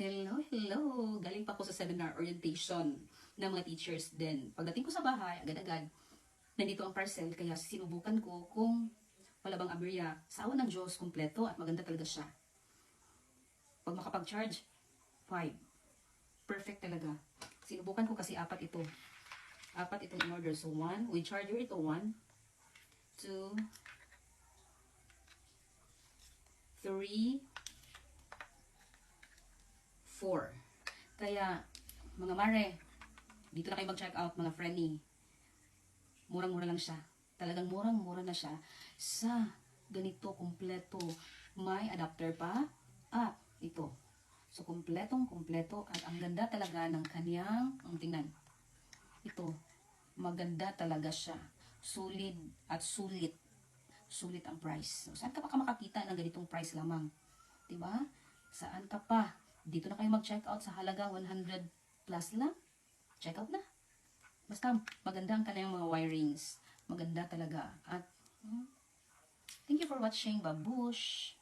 Hello, hello! Galing pa ako sa seminar orientation ng mga teachers din. Pagdating ko sa bahay, agad-agad, nandito ang parcel, kaya sinubukan ko kung wala bang aberya. Sa awa ng Diyos, kumpleto at maganda talaga siya. Pag makapag-charge, 5. Perfect talaga. Sinubukan ko kasi apat ito. Apat itong in-order. So, 1, with charger ito, 1, 2, 3, 4. Kaya, mga mare, dito na kayo mag-check out, mga friendly. Murang-mura lang siya. Talagang murang-mura na siya sa ganito, kumpleto. May adapter pa at ito. So, kumpletong-kumpleto at ang ganda talaga ng kanyang, tingnan. Ito, maganda talaga siya. Sulit at sulit. Sulit ang price. So, saan ka pa makakita ng ganitong price lamang? Diba? Saan ka pa? Dito na kayo mag-check out sa halagang 100 plus lang. Check out na. Basta maganda ang kanyang mga wirings. Maganda talaga. At thank you for watching, Babush.